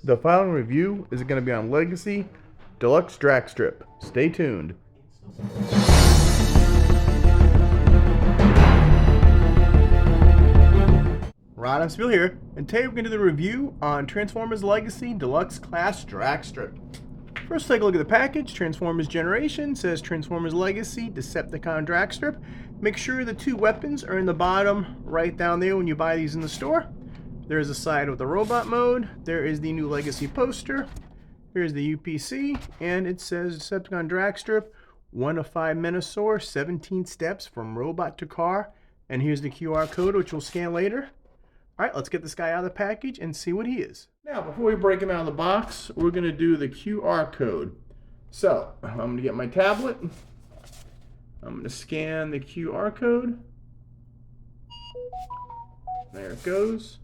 The following review is going to be on Legacy Deluxe Dragstrip. Stay tuned. Rodimusbill here, and today we're going to do the review on Transformers Legacy Deluxe Class Dragstrip. First, take a look at the package. Transformers Generation says Transformers Legacy Decepticon Dragstrip. Make sure the two weapons are in the bottom right down there when you buy these in the store. There's a side with the robot mode. There is the new Legacy poster. Here's the UPC, and it says Decepticon Dragstrip, 1 of 5 Menasor, 17 steps from robot to car. And here's the QR code, which we'll scan later. All right, let's get this guy out of the package and see what he is. Now, before we break him out of the box, we're going to do the QR code. So, I'm going to get my tablet. I'm going to scan the QR code. There it goes.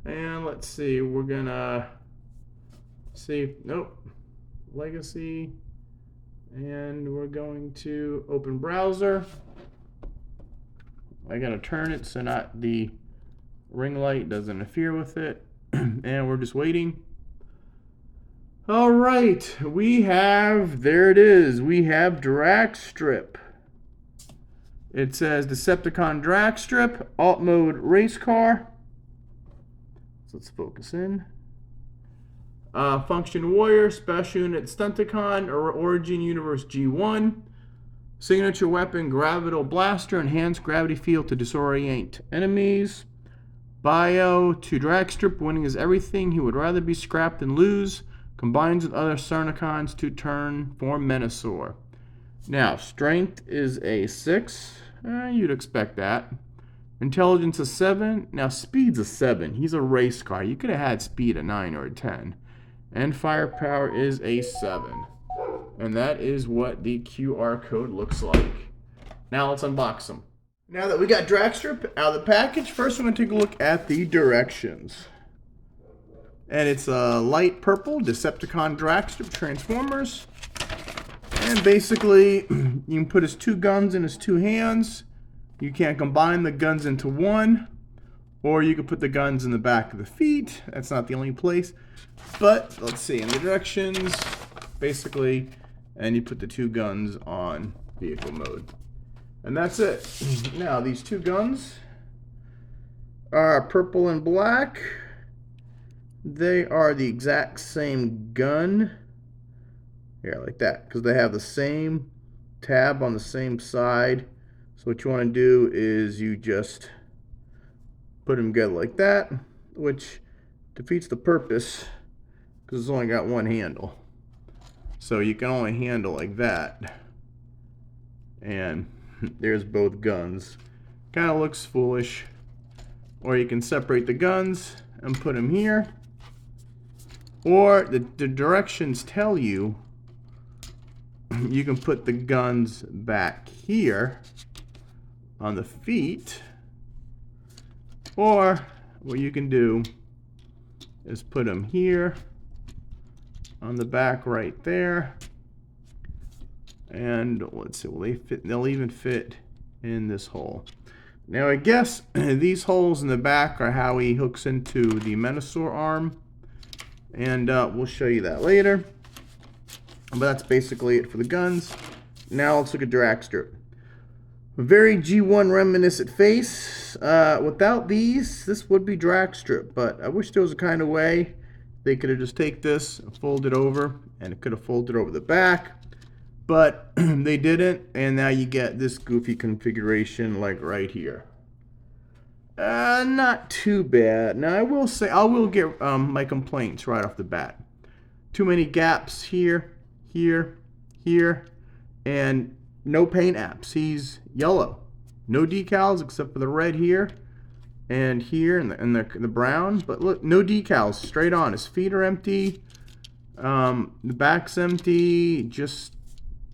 And let's see, we're going to see, nope, Legacy. And we're going to open browser. I got to turn it so not the ring light doesn't interfere with it. And we're just waiting. All right, we have, there it is, we have Dragstrip. It says Decepticon Dragstrip, alt mode racecar. So let's focus in. Function Warrior, Special Unit Stunticon, or Origin Universe G1. Signature weapon, Gravital Blaster, enhanced gravity field to disorient enemies. Bio to Dragstrip, winning is everything. He would rather be scrapped than lose. Combines with other Stunticons to turn form Menasor. Now, strength is a 6. You'd expect that. Intelligence a 7. Now, speed's a 7. He's a race car. You could have had speed a 9 or a 10. And firepower is a 7. And that is what the QR code looks like. Now, let's unbox them. Now that we got Dragstrip out of the package, first we're going to take a look at the directions. And it's a light purple Decepticon Dragstrip Transformers. And basically, you can put his two guns in his two hands. You can't combine the guns into one. Or you can put the guns in the back of the feet. That's not the only place. But, let's see, in the directions, basically, and you put the two guns on vehicle mode. And that's it. Now, these two guns are purple and black. They are the exact same gun. Yeah, like that, because they have the same tab on the same side. So what you want to do is you just put them together like that, which defeats the purpose because it's only got one handle. So you can only handle like that. And there's both guns. Kind of looks foolish. Or you can separate the guns and put them here. Or the directions tell you you can put the guns back here on the feet. Or what you can do is put them here on the back right there. And let's see, will they fit? They'll even fit in this hole. Now I guess these holes in the back are how he hooks into the Menasor arm. And we'll show you that later. But that's basically it for the guns. Now let's look at Dragstrip. A very G1 reminiscent face. Without these, this would be Dragstrip. But I wish there was a kind of way they could have just take this and fold it over. And it could have folded over the back. But they didn't. And now you get this goofy configuration like right here. Not too bad. Now I will say, I will get my complaints right off the bat. Too many gaps here, here, here, and no paint apps. He's yellow. No decals except for the red here and here and the brown. But look, no decals, straight on. His feet are empty. The back's empty. Just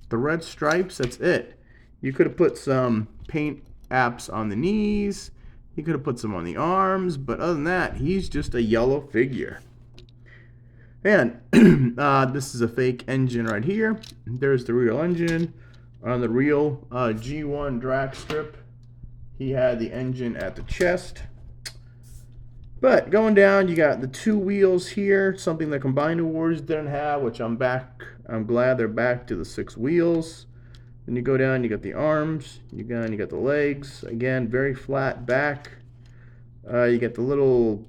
the red stripes, that's it. You could have put some paint apps on the knees. He could have put some on the arms, but other than that, he's just a yellow figure. And this is a fake engine right here. There's the real engine. On the real G1 Dragstrip, he had the engine at the chest. But going down, you got the 2 wheels here, something that Combiner Wars didn't have, which I'm glad they're back to the 6 wheels. Then you go down, you got the arms, you got the legs. Again, very flat back. You get the little,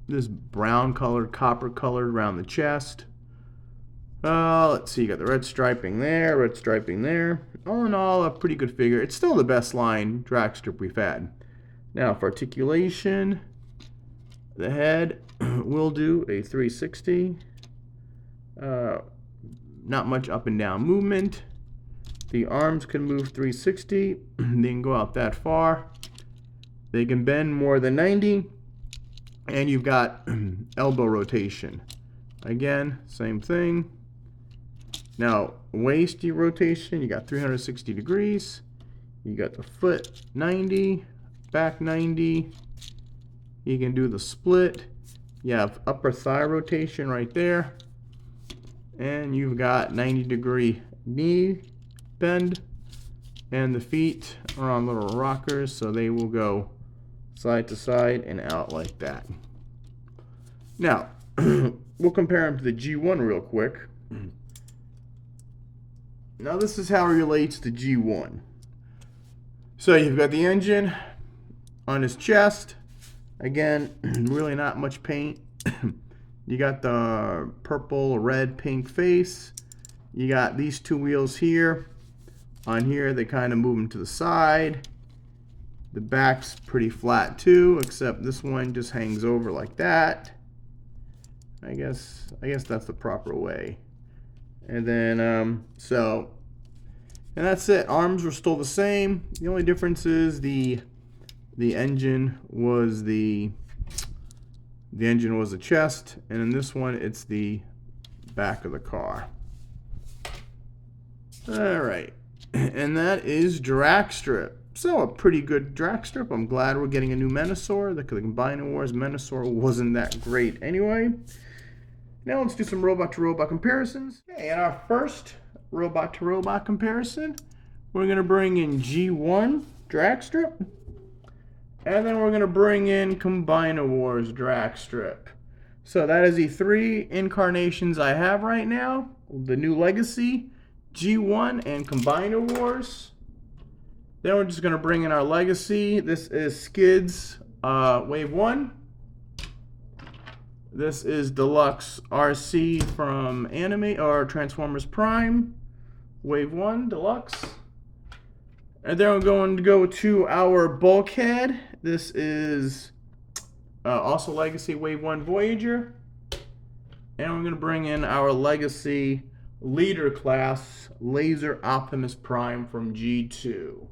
this brown colored, copper colored around the chest. Let's see, you got the red striping there, red striping there. All in all, a pretty good figure. It's still the best line drag strip we've had. Now for articulation, the head will do a 360. Not much up and down movement. The arms can move 360. They can go out that far. They can bend more than 90. And you've got elbow rotation. Again, same thing. Now, waist rotation, you got 360 degrees. You got the foot 90, back 90. You can do the split. You have upper thigh rotation right there. And you've got 90-degree knee bend. And the feet are on little rockers, so they will go side to side and out like that. Now, we'll compare them to the G1 real quick. Now this is how it relates to G1. So you've got the engine on his chest. Again, really not much paint. You got the purple, red, pink face. You got these 2 wheels here. On here, they kind of move them to the side. The back's pretty flat too, except this one just hangs over like that. I guess that's the proper way. And then, and that's it. Arms were still the same. The only difference is the engine was the engine was the chest, and in this one, it's the back of the car. All right, and that is Dragstrip. So a pretty good Dragstrip. I'm glad we're getting a new Menasor. The Combiner Wars Menasor wasn't that great anyway. Now let's do some robot-to-robot comparisons. Okay, and our first robot-to-robot comparison, we're going to bring in G1 Dragstrip, and then we're going to bring in Combiner Wars Dragstrip. So that is the 3 incarnations I have right now, the new Legacy, G1, and Combiner Wars. Then we're just going to bring in our Legacy. This is Skids Wave 1. This is Deluxe RC from Anime or Transformers Prime, Wave 1 Deluxe. And then we're going to go to our Bulkhead. This is also Legacy Wave 1 Voyager. And we're going to bring in our Legacy Leader Class Laser Optimus Prime from G2.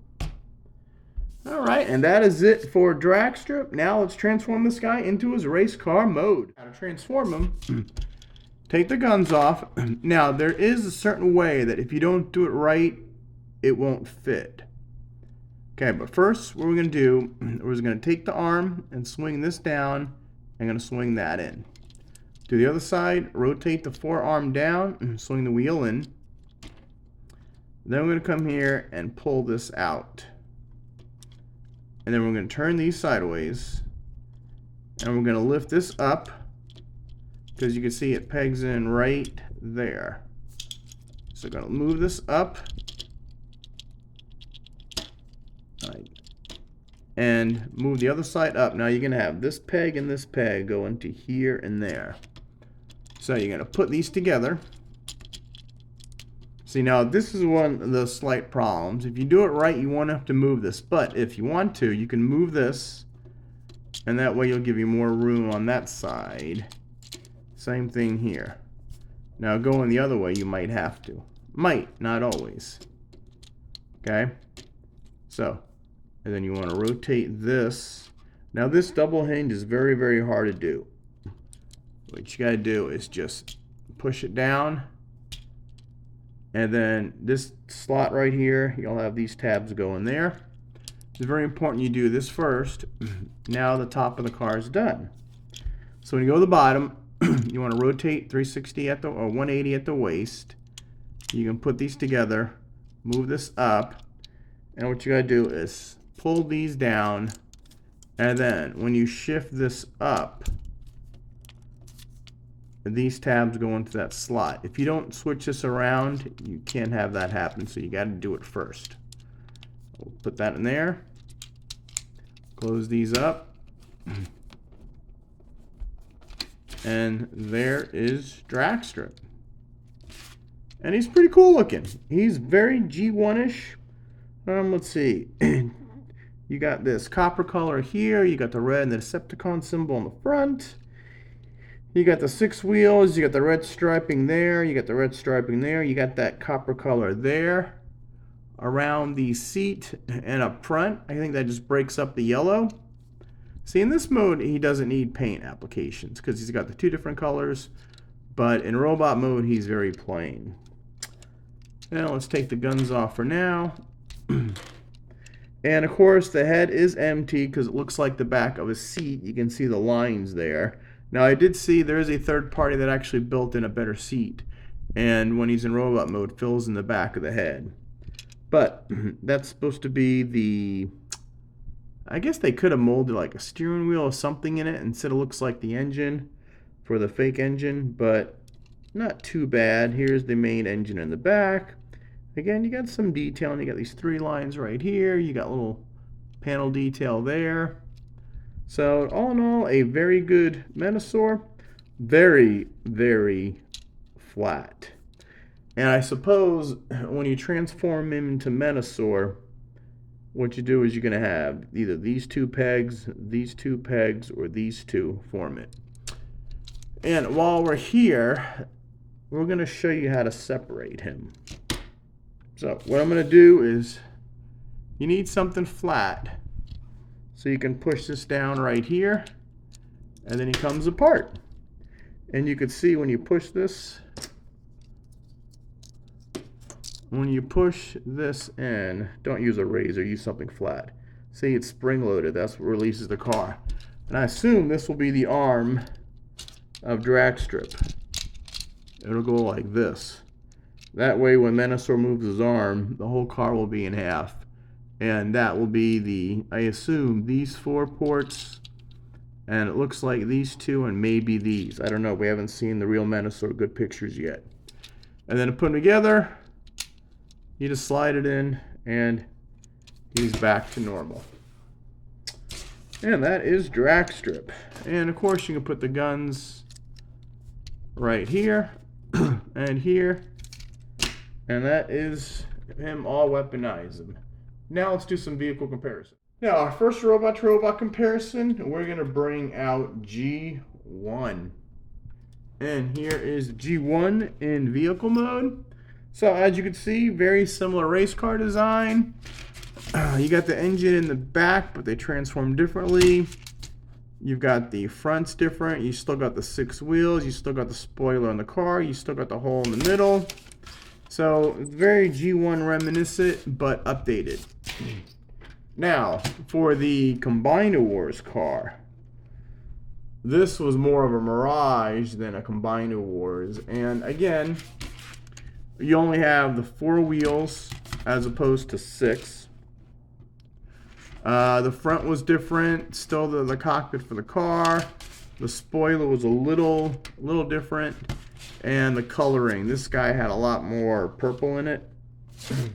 Alright, and that is it for Dragstrip. Now let's transform this guy into his race car mode. How to transform him, take the guns off. Now, there is a certain way that if you don't do it right, it won't fit. Okay, but first, what we're going to do, we're going to take the arm and swing this down. I'm going to swing that in. Do the other side, rotate the forearm down, and swing the wheel in. Then we're going to come here and pull this out. And then we're going to turn these sideways. And we're going to lift this up. Because you can see it pegs in right there. So we're going to move this up. Right. And move the other side up. Now you're going to have this peg and this peg go into here and there. So you're going to put these together. See, now this is one of the slight problems. If you do it right, you won't have to move this. But if you want to, you can move this. And that way you'll give you more room on that side. Same thing here. Now going the other way, you might have to. Might, not always. Okay? So, and then you want to rotate this. Now this double hinge is very, very hard to do. What you got to do is just push it down. And then this slot right here, you'll have these tabs go in there. It's very important you do this first. Now the top of the car is done. So when you go to the bottom, you want to rotate 360 at the or 180 at the waist. You can put these together, move this up, and what you got to do is pull these down And then when you shift this up, these tabs go into that slot. If you don't switch this around, you can't have that happen, so you got to do it first. We'll put that in there. Close these up. And there is Dragstrip. And he's pretty cool looking. He's very G1-ish. Let's see. You got this copper color here. You got the red and the Decepticon symbol on the front. You got the 6 wheels. You got the red striping there. You got the red striping there. You got that copper color there around the seat and up front. I think that just breaks up the yellow. See, in this mode, he doesn't need paint applications because he's got the 2 different colors. But in robot mode, he's very plain. Now, let's take the guns off for now. And, of course, the head is empty because it looks like the back of a seat. You can see the lines there. Now, I did see there is a third party that actually built in a better seat. And when he's in robot mode, fills in the back of the head. But that's supposed to be the... I guess they could have molded like a steering wheel or something in it. Instead, it looks like the engine for the fake engine. But not too bad. Here's the main engine in the back. Again, you got some detail. And you got these 3 lines right here. You got a little panel detail there. So, all in all, a very good Menasor. Very, very flat. And I suppose when you transform him into Menasor, what you do is you're going to have either these 2 pegs, or these 2 form it. And while we're here, we're going to show you how to separate him. So what I'm going to do is, you need something flat. So you can push this down right here, and then he comes apart. And you can see when you push this, in, don't use a razor, use something flat. See, it's spring-loaded. That's what releases the car. And I assume this will be the arm of Dragstrip. It'll go like this. That way, when Menasor moves his arm, the whole car will be in half. And that will be the, I assume, these 4 ports. And it looks like these 2 and maybe these. I don't know. We haven't seen the real Menasor good pictures yet. And then to put them together, you just slide it in, and he's back to normal. And that is Dragstrip. And of course, you can put the guns right here and here. And that is him all weaponized. Now let's do some vehicle comparison. Now, our first robot to robot comparison, we're going to bring out G1. And here is G1 in vehicle mode. So as you can see, very similar race car design. You got the engine in the back, but they transform differently. You've got the fronts different. You still got the 6 wheels. You still got the spoiler on the car. You still got the hole in the middle. So very G1 reminiscent, but updated. Now, for the Combiner Wars car, this was more of a Mirage than a Combiner Wars. And again, you only have the 4 wheels as opposed to 6. The front was different. Still the cockpit for the car. The spoiler was a little different. And the coloring. This guy had a lot more purple in it.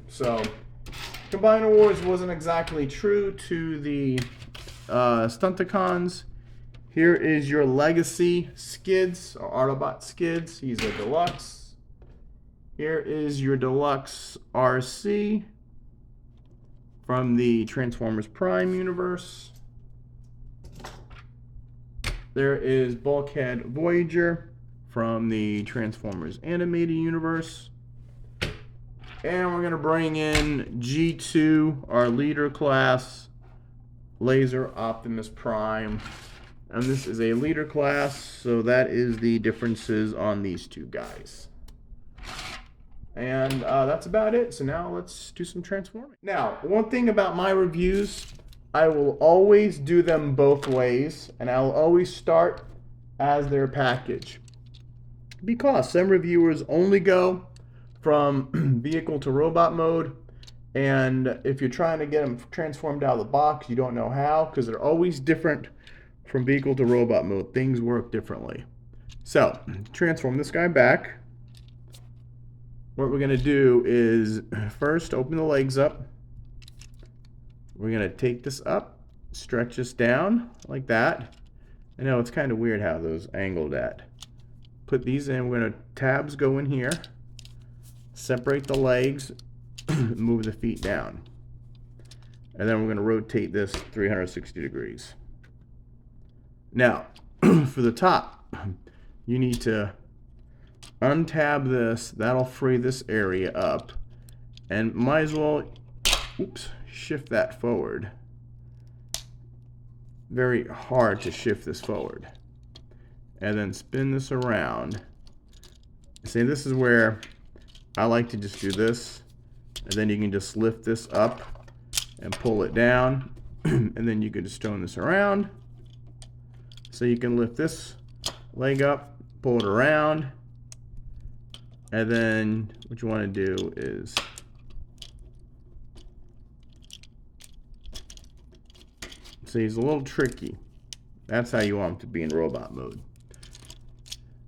So, Combiner Wars wasn't exactly true to the Stunticons. Here is your Legacy skids, or Autobot skids. He's a deluxe. Here is your Deluxe RC from the Transformers Prime universe. There is Bulkhead Voyager from the Transformers Animated universe. And we're going to bring in G2, our leader class, Laser Optimus Prime. And this is a leader class, so that is the differences on these 2 guys. And that's about it. So now let's do some transforming. Now, one thing about my reviews, I will always do them both ways. And I'll always start as their package. Because some reviewers only go from vehicle to robot mode, And if you're trying to get them transformed out of the box, you don't know how, because they're always different from vehicle to robot mode. Things work differently. So, transform this guy back. What we're going to do is first open the legs up. We're going to take this up, stretch this down like that. I know it's kind of weird how those angled at. Put these in. We're going to tabs go in here. Separate the legs. Move the feet down. And then we're going to rotate this 360 degrees. Now, for the top, you need to untab this. That'll free this area up. And might as well, shift that forward. Very hard to shift this forward. And then spin this around. See, this is where I like to just do this. And then you can just lift this up and pull it down. And then you can just turn this around. So you can lift this leg up, pull it around. And then what you want to do is see, he's a little tricky. That's how you want him to be in robot mode.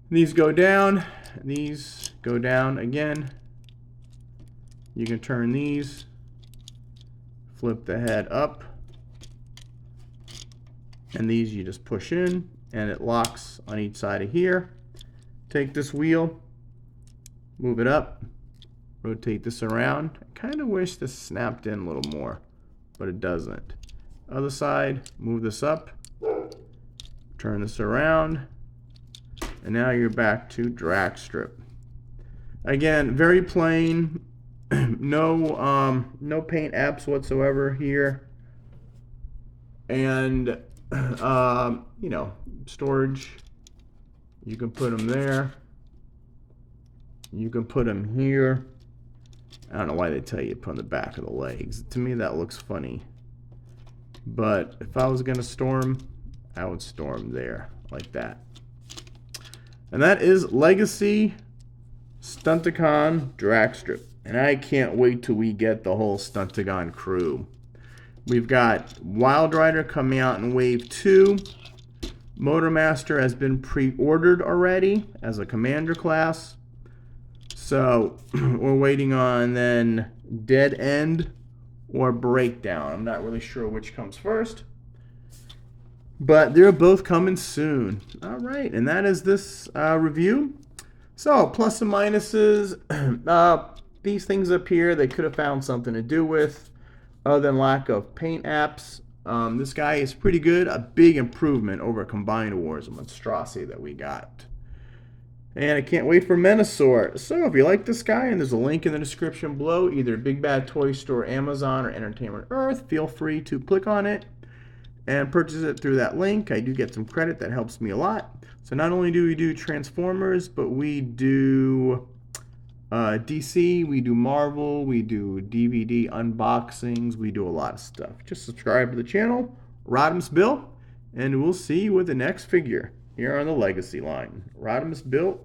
These go down. These go down again. You can turn these, flip the head up, and these you just push in and it locks on each side of here. Take this wheel, move it up, rotate this around. I kind of wish this snapped in a little more, but it doesn't. Other side, move this up, turn this around, and now you're back to drag strip. Again, very plain. No paint apps whatsoever here, and you know, storage. You can put them there. You can put them here. I don't know why they tell you to put on the back of the legs. To me, that looks funny. But if I was gonna store them, I would store them there like that. And that is Legacy STUNTICON Dragstrip. And I can't wait till we get the whole Stunticon crew. We've got Wild Rider coming out in Wave 2. Motormaster has been pre-ordered already as a commander class. So we're waiting on then Dead End or Breakdown. I'm not really sure which comes first. But they're both coming soon. All right, and that is this review. So, plus and minuses. These things up here, they could have found something to do with, other than lack of paint apps. This guy is pretty good. A big improvement over Combined Wars monstrosity that we got. And I can't wait for Menasor. So if you like this guy, and there's a link in the description below, either Big Bad Toy Store, Amazon, or Entertainment Earth, feel free to click on it and purchase it through that link. I do get some credit. That helps me a lot. So not only do we do Transformers, but we do DC, we do Marvel, we do DVD unboxings, we do a lot of stuff. Just subscribe to the channel, Rodimusbill, and we'll see you with the next figure here on the Legacy line. Rodimusbill